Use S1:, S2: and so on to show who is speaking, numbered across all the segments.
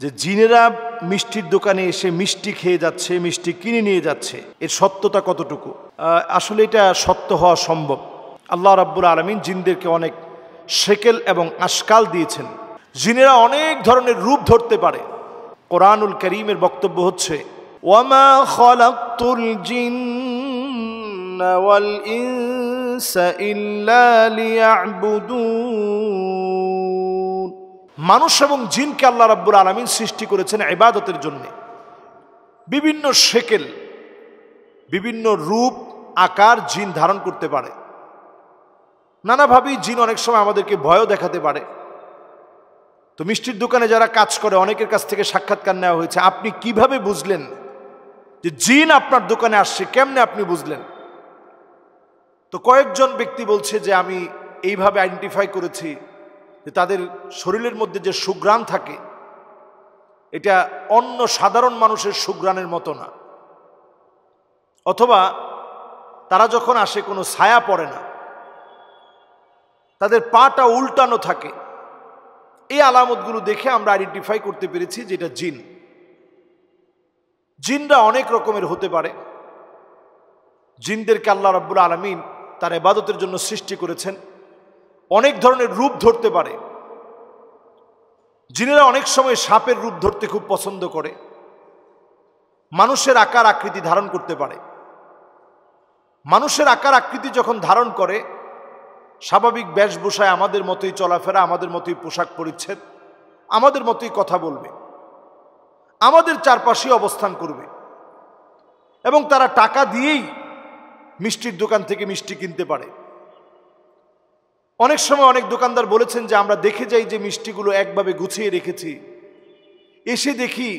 S1: যে জিনেরা মিষ্টির দোকানে এসে মিষ্টি খেয়ে যাচ্ছে, মিষ্টি কিনে নিয়ে যাচ্ছে, এর সত্যতা কতটুকু? আসলে এটা সত্য হওয়া সম্ভব। আল্লাহ রাব্বুল আলামিন জিনদেরকে অনেক শেকেল এবং আশকাল দিয়েছেন। জিনেরা অনেক ধরনের রূপ ধরতে পারে। কোরআনুল কারীমের বক্তব্য হচ্ছে, ওয়ামা খালাকতুল জিন্না ওয়াল ইনসা ইল্লা লিয়াবুদুন। মানুষ এবং জিনকে আল্লাহ রাব্বুল আলামিন সৃষ্টি করেছেন ইবাদতের জন্য। বিভিন্ন শেকেল, বিভিন্ন রূপ আকার জিন ধারণ করতে পারে। নানাভাবেই জিন অনেক সময় আমাদেরকে ভয়ও দেখাতে পারে। তো মিষ্টির দোকানে যারা কাজ করে, অনেকের কাছ থেকে সাক্ষাৎকার নেওয়া হয়েছে। আপনি কিভাবে বুঝলেন যে জিন আপনার দোকানে আসছে? কেমনে আপনি বুঝলেন? তো কয়েকজন ব্যক্তি বলছে যে আমি এইভাবে আইডেন্টিফাই করেছি যে তাদের শরীরের মধ্যে যে সুঘ্রাণ থাকে, এটা অন্য সাধারণ মানুষের সুঘ্রাণের মতো না। অথবা তারা যখন আসে কোনো ছায়া পড়ে না, তাদের পাটা উল্টানো থাকে। এই আলামতগুলো দেখে আমরা আইডেন্টিফাই করতে পেরেছি যে এটা জিন। জিনরা অনেক রকমের হতে পারে। জিনদেরকে আল্লাহ রাব্বুল আলামিন তার ইবাদতের জন্য সৃষ্টি করেছেন। অনেক ধরনের রূপ ধরতে পারে। জিনেরা অনেক সময় সাপের রূপ ধরতে খুব পছন্দ করে। মানুষের আকার আকৃতি ধারণ করতে পারে। মানুষের আকার আকৃতি যখন ধারণ করে, স্বাভাবিক বেশভূষায় আমাদের মতোই চলাফেরা, আমাদের মতোই পোশাক পরিচ্ছদ, আমাদের মতোই কথা বলবে, আমাদের চারপাশে অবস্থান করবে, এবং তারা টাকা দিয়েই মিষ্টির দোকান থেকে মিষ্টি কিনতে পারে। অনেক সময় অনেক দোকানদার বলেছেন যে আমরা দেখে যাই যে মিষ্টিগুলো একভাবে গুছিয়ে রেখেছি, এসে দেখি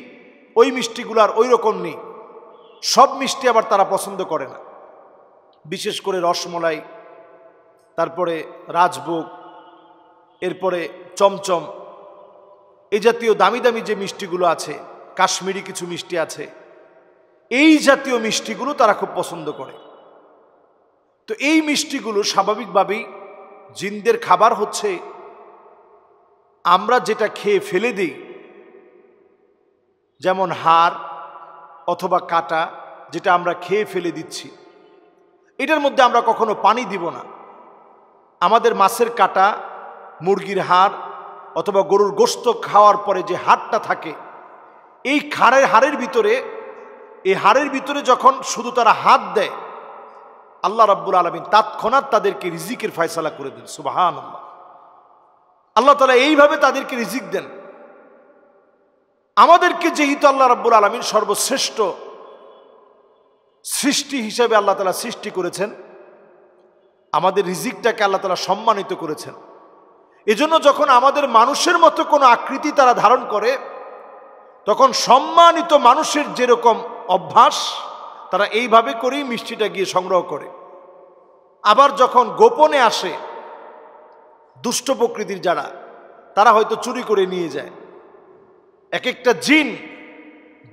S1: ওই মিষ্টিগুলো আর ওই রকম নেই। সব মিষ্টি আবার তারা পছন্দ করে না। বিশেষ করে রসমলাই, তারপরে রাজভোগ, এরপরে চমচম, এই জাতীয় দামি দামি যে মিষ্টিগুলো আছে, কাশ্মীরি কিছু মিষ্টি আছে, এই জাতীয় মিষ্টিগুলো তারা খুব পছন্দ করে। তো এই মিষ্টিগুলো স্বাভাবিকভাবেই জিনদের খাবার হচ্ছে। আমরা যেটা খেয়ে ফেলে দিই, যেমন হাড় অথবা কাটা, যেটা আমরা খেয়ে ফেলে দিচ্ছি, এটার মধ্যে আমরা কখনো পানি দিব না। আমাদের মাছের কাটা, মুরগির হাড় অথবা গরুর গোশত খাওয়ার পরে যে হাড়টা থাকে, এই হাড়ের ভিতরে যখন শুধু তারা হাত দেয়, আল্লাহ রাব্বুল আলামিন তৎক্ষণাৎ তাদেরকে রিজিকের ফয়সালা করে দেন। সুবহানাল্লাহ। আল্লাহ তাআলা এইভাবে তাদেরকে রিজিক দেন। আমাদেরকে যেহেতু আল্লাহ রাব্বুল আলামিন সর্বশ্রেষ্ঠ সৃষ্টি হিসেবে আল্লাহ তাআলা সৃষ্টি করেছেন, আমাদের রিজিকটাকে আল্লাহ তাআলা সম্মানিত করেছেন। এজন্য যখন আমাদের মানুষের মতো কোনো আকৃতি তারা ধারণ করে, তখন সম্মানিত মানুষের যেরকম অভ্যাস, তারা এইভাবে করেই মিষ্টিটা গিয়ে সংগ্রহ করে। আবার যখন গোপনে আসে দুষ্ট প্রকৃতির যারা, তারা হয়তো চুরি করে নিয়ে যায়। এক একটা জিন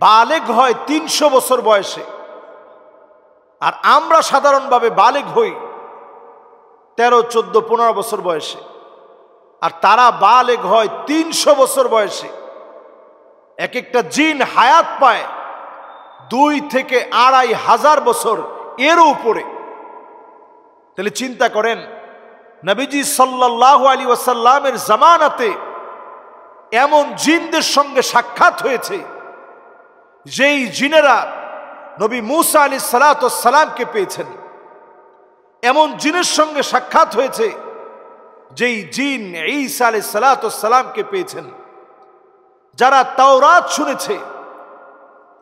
S1: বালেগ হয় 300 বছর বয়সে, আর আমরা সাধারণভাবে বালেগ হই 13, 14, 15 বছর বয়সে, আর তারা বালেগ হয় 300 বছর বয়সে। এক একটা জিন হায়াত পায় 2 থেকে 2500 বছর, এরও উপরে। তাহলে চিন্তা করেন, নবীজি সাল্লাল্লাহু আলাইহি ওয়াসাল্লামের জামানাতে এমন জিনদের সঙ্গে সাক্ষাৎ হয়েছে, যেই জিনেরা নবী মুসা আলাইহিস সালাতু ওয়াস সালামকে পেয়েছেন। এমন জিনের সঙ্গে সাক্ষাৎ হয়েছে যেই জিন ঈসা আলাইহিস সালাতু ওয়াস সালামকে পেয়েছেন। যারা তাওরাত শুনেছে,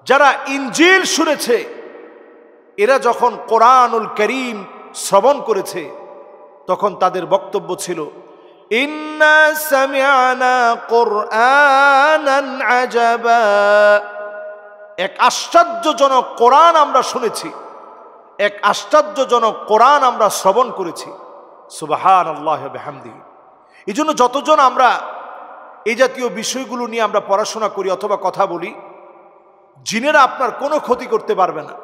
S1: যারা ইনজিল শুনেছে, এরা যখন কোরআনুল কারীম শ্রবণ করেছে, তখন তাদের বক্তব্য ছিল, ইন্না সামি'না কুরআনান আজাবা। এক আশ্চর্যজনক কোরআন আমরা শুনেছি, এক আশ্চর্যজনক কোরআন আমরা শ্রবণ করেছি। সুবহানাল্লাহি ওয়া বিহামদিহি। এই জন্য যতজন আমরা এই জাতীয় বিষয়গুলো নিয়ে আমরা পড়াশোনা করি অথবা কথা বলি, জিনেরা আপনার কোনো ক্ষতি করতে পারবে না।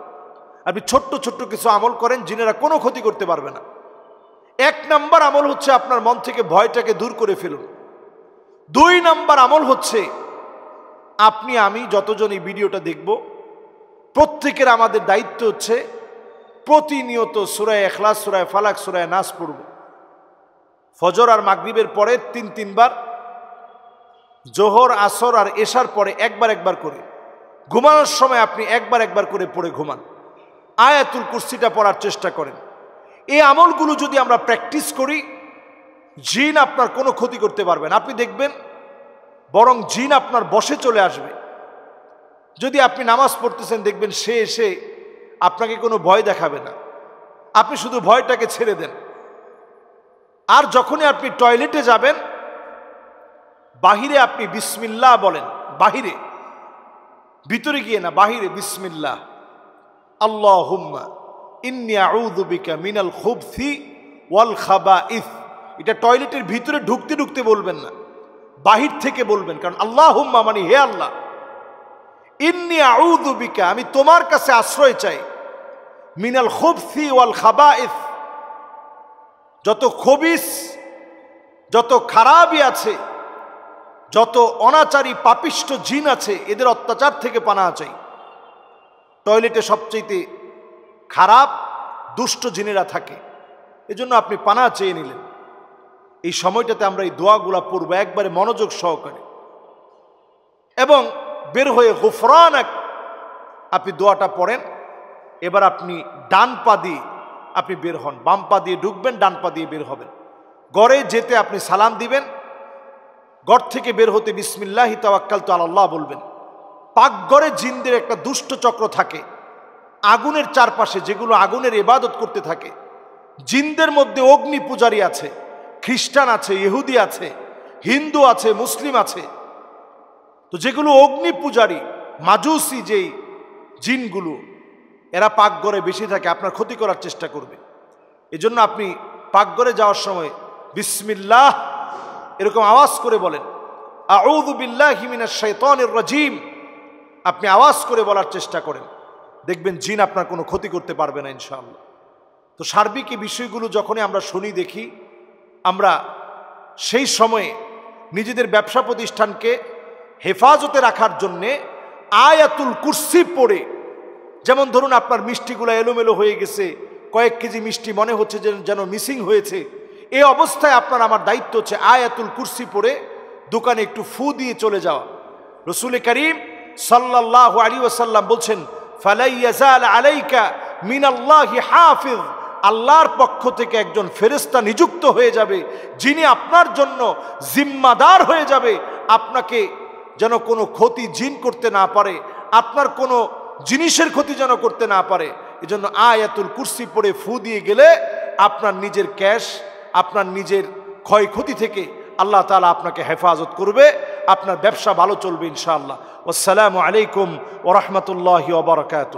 S1: আপনি ছোট্ট ছোট্ট কিছু আমল করেন, জিনেরা কোনো ক্ষতি করতে পারবে না। 1 নাম্বার আমল হচ্ছে আপনার মন থেকে ভয়টাকে দূর করে ফেলুন। 2 নাম্বার আমল হচ্ছে আপনি আমি যতজন এই ভিডিওটা দেখব প্রত্যেকের আমাদের দায়িত্ব হচ্ছে প্রতিনিয়ত সূরা ইখলাস, সূরা ফালাক, সূরা নাস পড়ব। ফজর আর মাগরিবের পরে ৩ বার, জোহর, আসর আর এশার পরে একবার করে, ঘুমানোর সময় আপনি একবার করে পড়ে ঘুমান। আয়াতুল কুরসিটা পড়ার চেষ্টা করেন। এই আমলগুলো যদি আমরা প্র্যাকটিস করি, জিন আপনার কোনো ক্ষতি করতে পারবে না। আপনি দেখবেন বরং জিন আপনার বশে চলে আসবে। যদি আপনি নামাজ পড়তেছেন, দেখবেন সে এসে আপনাকে কোনো ভয় দেখাবে না। আপনি শুধু ভয়টাকে ছেড়ে দেন। আর যখনই আপনি টয়লেটে যাবেন, বাহিরে আপনি বিসমিল্লাহ বলেন। বাহিরে, ভিতরে গিয়ে না, বাহিরে বিসমিল্লাহ, আল্লাহুম্মা ইন্নী আউযু বিকা মিনাল খুবসি ওয়াল খাবাইস। এটা টয়লেটের ভিতরে ঢুকতে বলবেন না, বাহির থেকে বলবেন। কারণ আল্লাহুম্মা মানে হে আল্লাহ, ইন্নী আউযু বিকা আমি তোমার কাছে আশ্রয় চাই, মিনাল খুবসি ওয়াল খাবাইস যত খবিস, যত খারাপই আছে, যত অনাচারী পাপিষ্ট জিন আছে, এদের অত্যাচার থেকে পানাহ চাই। টয়লেটে সবচেয়ে খারাপ দুষ্ট জিনেরা থাকে, এজন্য আপনি পানাহ চেয়ে নিলেন। এই সময়টাতে আমরা এই দোয়াগুলা পড়ব একবারে মনোযোগ সহকারে, এবং বের হয়ে গুফরানাক আপনি দোয়াটা পড়েন। এবার আপনি ডান পা দিয়ে আপনি বের হন, বাম পা দিয়ে ঢুকবেন, ডান পা দিয়ে বের হবেন। ঘরে যেতে আপনি সালাম দিবেন, ঘর থেকে বের হতে বিসমিল্লাহি তাওয়াক্কালতু আলাল্লাহ বলবেন। পাকঘরে জিনদের একটা দুষ্ট চক্র থাকে আগুনের চারপাশে, যেগুলো আগুনের ইবাদত করতে থাকে। জিনদের মধ্যে অগ্নি পূজারী আছে, খ্রিস্টান আছে, ইহুদি আছে, হিন্দু আছে, মুসলিম আছে। তো যেগুলো অগ্নি পূজারী মাজুসি যেই জিনগুলো, এরা পাকঘরে বেশি থাকে, আপনার ক্ষতি করার চেষ্টা করবে। এজন্য আপনি পাকঘরে যাওয়ার সময় বিসমিল্লাহ এরকম আওয়াজ করে বলেন, আউযু বিল্লাহি মিনাশ শাইতানির রাজিম। আপনি আওয়াজ করে বলার চেষ্টা করেন, দেখবেন জিন আপনার কোনো ক্ষতি করতে পারবে না ইনশাআল্লাহ। তো সার্বিক এই বিষয়গুলো যখনই আমরা শুনি, দেখি, আমরা সেই সময়ে নিজেদের ব্যবসা প্রতিষ্ঠানকে হেফাজতে রাখার জন্যে আয়াতুল কুরসি পড়ে, যেমন ধরুন আপনার মিষ্টিগুলো এলোমেলো হয়ে গেছে, কয়েক কেজি মিষ্টি মনে হচ্ছে যেন মিসিং হয়েছে, এই অবস্থায় আপনার আমার দায়িত্ব হচ্ছে আয়াতুল কুরসি পড়ে দোকানে একটু ফু দিয়ে চলে যাওয়া। রাসূল করিম সাল্লাল্লাহু আলাইহি ওয়াসাল্লাম বলছেন, ফালা ইয়াজাল আলাইকা মিনাল্লাহি হাফিজ। আল্লাহর পক্ষ থেকে একজন ফেরেশতা নিযুক্ত হয়ে যাবে, যিনি আপনার জন্য জিম্মাদার হয়ে যাবে, আপনাকে যেন কোনো ক্ষতি জিন করতে না পারে, আপনার কোনো জিনিসের ক্ষতি যেন করতে না পারে। এজন্য আয়াতুল কুরসি পড়ে ফু দিয়ে গেলে আপনার নিজের ক্যাশ, আপনার নিজের ক্ষয়ক্ষতি থেকে আল্লাহ তাআলা আপনাকে হেফাজত করবে, আপনার ব্যবসা ভালো চলবে ইনশাআল্লাহ। আসসালামু আলাইকুম ওয়া রাহমাতুল্লাহি ওয়া বারাকাতুহু।